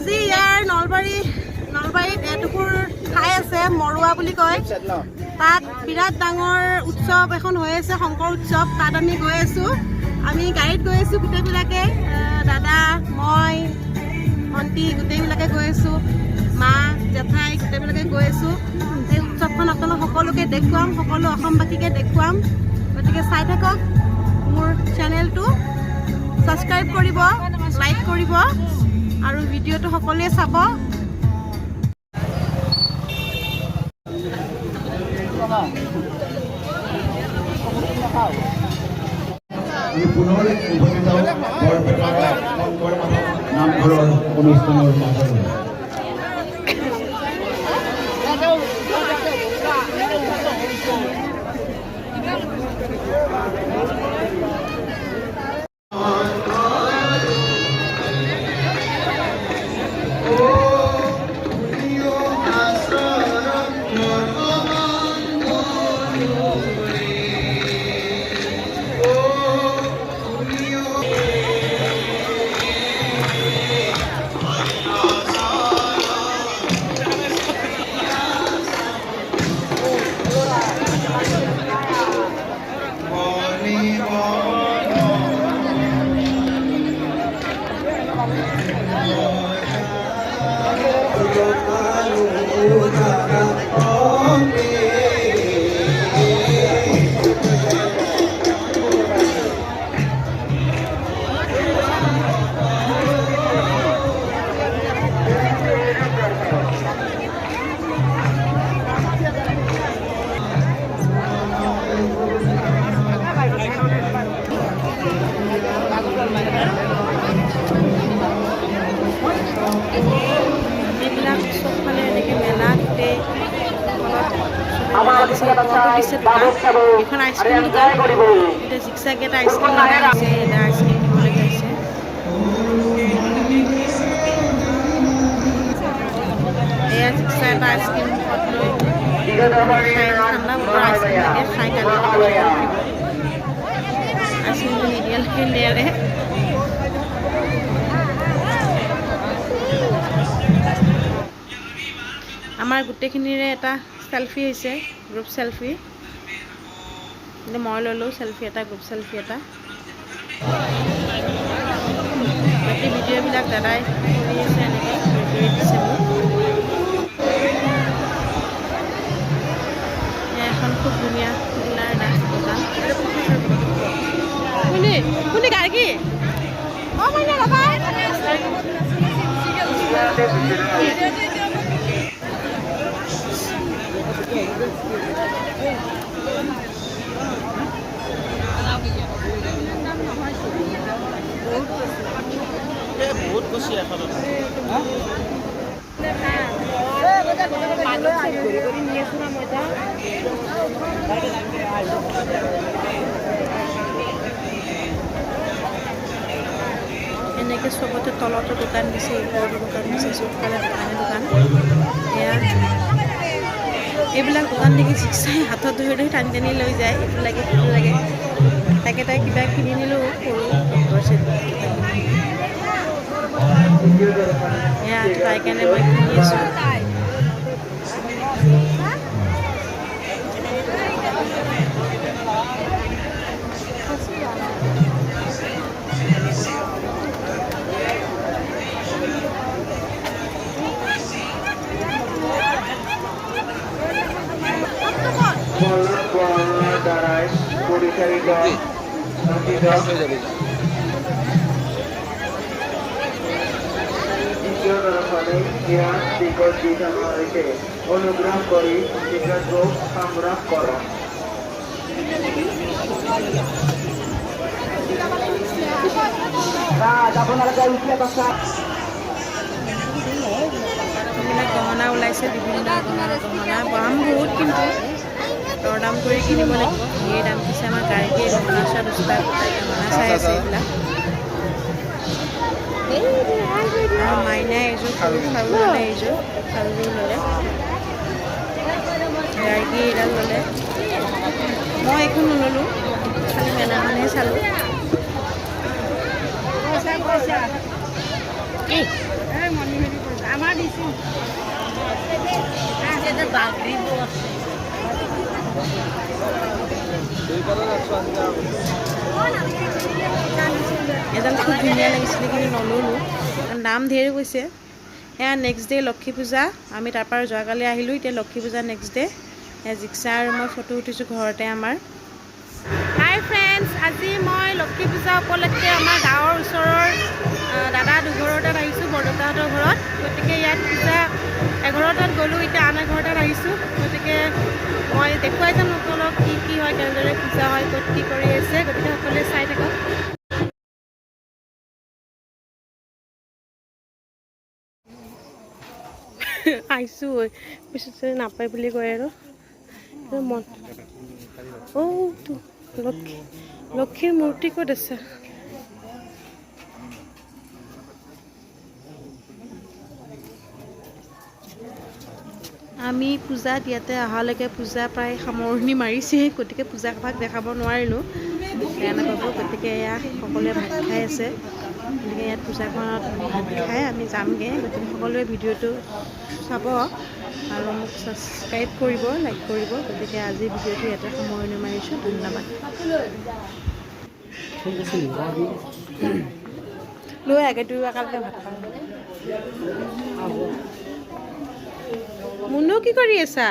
আজি ইয়াৰ নলবাৰীত এটুকুৰ ঠাই আছে মৰুৱা বুলি কয়। তাত বিৰাট ডাঙৰ উৎসৱ এখন হৈ আছে, শংকৰ উৎসৱ। তাত আমি গৈ আছোঁ। আমি গাড়ীত গৈ আছোঁ গোটেইবিলাকে, দাদা, মই, ভণ্টি গোটেইবিলাকে গৈ আছোঁ, মা, জেঠাই গোটেইবিলাকে গৈ আছোঁ। সেই উৎসৱখন আপোনালোক সকলোকে দেখুৱাম, সকলো অসমবাসীকে দেখুৱাম। গতিকে চাই থাকক, মোৰ চেনেলটো ছাবস্ক্ৰাইব কৰিব, লাইক কৰিব আৰু ভিডিঅ'টো সকলোৱে চাব। পুনৰ উপস্থিত বৰপেটাৰ শংকৰ মাধৱ নামঘৰৰ অনুষ্ঠানৰ মাজত এইবিলাক চবফালে এনেকৈ মেলা গোটেই এখন আইচক্ৰীম দোকান, এতিয়া জিকচাক এটা আইচক্ৰীম লগা হৈছে, এটা আইচক্ৰীম দিবলগীয়া হৈছে। এয়া জিকচা এটা আইচক্ৰীম মুখত লৈ ঠাণ্ডা বতৰ আইচক্ৰীম লাগে, খাই কালি আইচক্ৰীমটো নিদিয়ালৈকে নেৰে। আমাৰ গোটেইখিনিৰে এটা চেলফি হৈছে, গ্ৰুপ চেলফি। কিন্তু মই ল'লোঁ চেলফি এটা, গ্ৰুপ চেলফি এটা। বাকী ভিডিঅ'বিলাক দাদাই কৰি আছে, এনেকৈ ভিডিঅ' দিছে মোক। এখন খুব ধুনীয়া ফুলাৰ দোকান। কোনে গাৰ্গী বহুত বেছি এখন এনেকৈ চবতে তলতো দোকান দিছে, ওপৰতো দোকান দিছে, চবফালে দোকানে দোকান। এয়া এইবিলাক দোকান দেখি জিকচাই হাতত ধৰি ধৰি টানি টানি লৈ যায়, এইটো লাগে সেইটো লাগে। তাকে তাই কিবা কিনি নিলোঁ সৰু এয়া তাই কাৰণে মই কিনি আছোঁ। দ্বাৰাই পৰিচালিত অনুগ্ৰহ কৰে টিকাটো সংগ্ৰহ কৰো। গহনা ওলাইছে, বিভিন্ন ধৰণৰ গহনা, দাম বহুত, কিন্তু দৰদাম কৰি কিনিব লাগিব। সেই দাম পিছে আমাৰ গাড়ীতে গহনা চোৱা দুটা গহনা চাই আছে এইবিলাক। আৰু মাইনাই এইযোৰ সৰু খাৰু ল'লে, এইযোৰ খাৰুযোৰ ল'লে, গাড়ী এডাল ল'লে। মই একো নল'লোঁ, খালি মেলাখনহে চালোঁ। এডাল খুব ধুনীয়া লাগিছিলে কিন্তু নল'লোঁ, দাম ধেৰ কৈছে। এয়া নেক্সট ডে লক্ষী পূজা, আমি তাৰপৰা যোৱাকালি আহিলোঁ, এতিয়া লক্ষী পূজা নেক্সট ডে। জিক্সা আৰু মই ফটো উঠিছোঁ ঘৰতে আমাৰ। হাই ফ্ৰেণ্ডছ, আজি মই লক্ষী পূজা উপলক্ষে আমাৰ গাঁৱৰ ওচৰৰ দাদা দুঘৰৰ তাত আহিছোঁ, বৰদেউতাহঁতৰ ঘৰত। গতিকে ইয়াত পূজা এঘৰৰ তাত গ'লোঁ, এতিয়া আন এঘৰৰ তাত আহিছোঁ। গতিকে মই দেখুৱাই যাম সকলোক কি কি হয়, কেনেদৰে পূজা হয়, ক'ত কি কৰি আছে। গতিকে সকলোৱে চাই থাকক। আহিছোঁ পিছত নাপায় বুলি কয় আৰু মন। লক্ষীৰ মূৰ্তি ক'ত আছে? আমি পূজাত ইয়াতে অহালৈকে পূজা প্ৰায় সামৰণি মাৰিছেই, গতিকে পূজা ভাগ দেখাব নোৱাৰিলোঁ, বেয়া নাপাব। গতিকে এয়া সকলোৱে ভাত খাই আছে, গতিকে ইয়াত পূজাখনত ভাত খাই আমি যামগৈ। গতিকে সকলোৱে ভিডিঅ'টো চাব আৰু মোক ছাবস্ক্ৰাইব কৰিব, লাইক কৰিব। গতিকে আজি ভিডিঅ'টো ইয়াতে সামৰণি মাৰিছোঁ, ধন্যবাদ। লৈ আগে দুই একালকে ভাত খাওঁ। মুনু কি কৰি আছা?